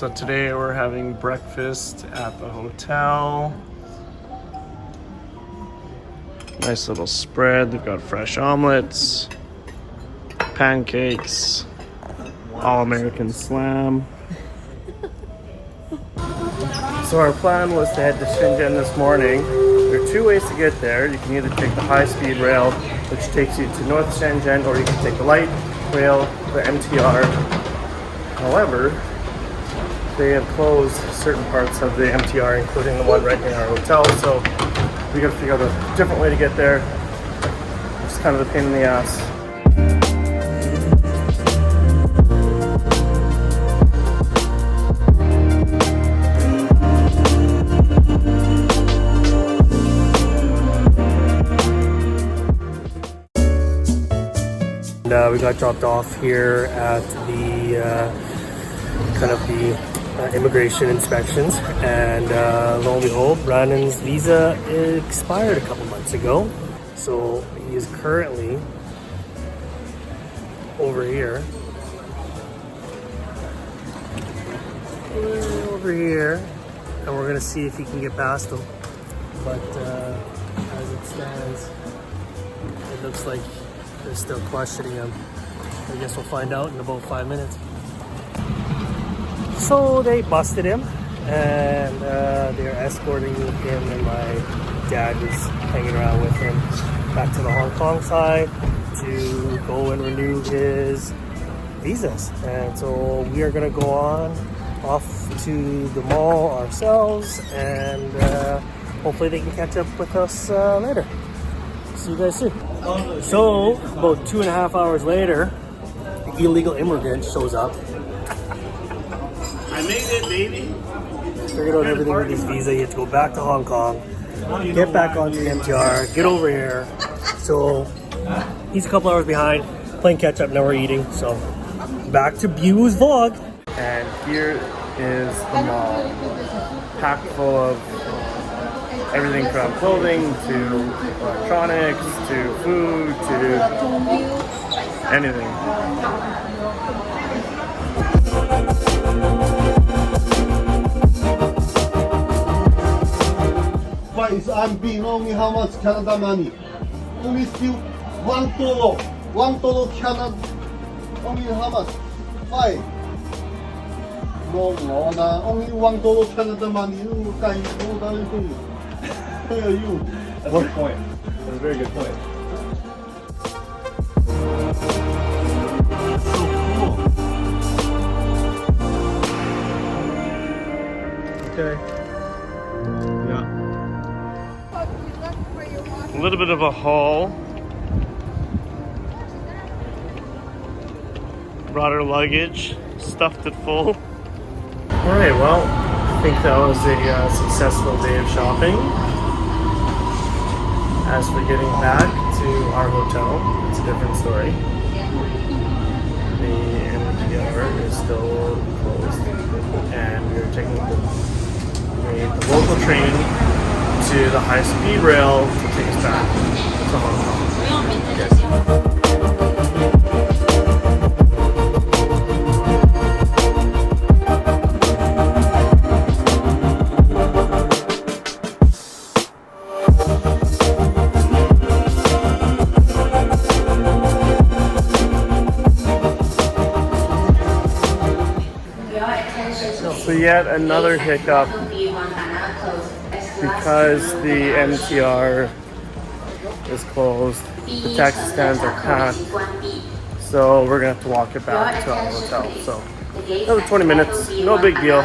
So today we're having breakfast at the hotel. Nice little spread. They've got fresh omelets, pancakes, all-American slam. So our plan was to head to Shenzhen this morning. There are two ways to get there. You can either take the high-speed rail, which takes you to North Shenzhen, or you can take the light rail, the MTR. However, they have closed certain parts of the MTR, including the one right near our hotel, so we gotta figure out a different way to get there. It's kind of a pain in the ass. We got dropped off here at the immigration inspections, and lo and behold, Brandon's visa expired a couple months ago, so he is currently over here, and we're gonna see if he can get past him. But as it stands, it looks like they're still questioning him. I guess we'll find out in about 5 minutes. So they busted him, and they're escorting him, and my dad was hanging around with him back to the Hong Kong side to go and renew his visas. And so we are gonna go off to the mall ourselves, and hopefully they can catch up with us later. See you guys soon. So about 2.5 hours later, the illegal immigrant shows up. I made it, baby. Figured out everything with his visa. You have to go back to Hong Kong, get back onto the MTR, get over here. So he's a couple hours behind, playing catch up. Now we're eating. So back to Bu's vlog. And here is the mall, packed full of everything from clothing to electronics to food to anything. I'm being only how much Canada money? Only still $1. $1 Canada. Only how much? 5. No, only $1 Canada money. You guys know that. You. That's a good point. That's a very good point. Okay. Yeah. A little bit of a haul. Brought our luggage, stuffed it full. Alright, well, I think that was a successful day of shopping. As for getting back to our hotel, it's a different story. The MTR is still closed, and we are taking the local train to the high-speed rail to take us back to Hong Kong. Yes. So yet another hiccup because the MTR is closed. The taxi stands are packed. So we're gonna have to walk it back to our hotel. So another 20 minutes, no big deal.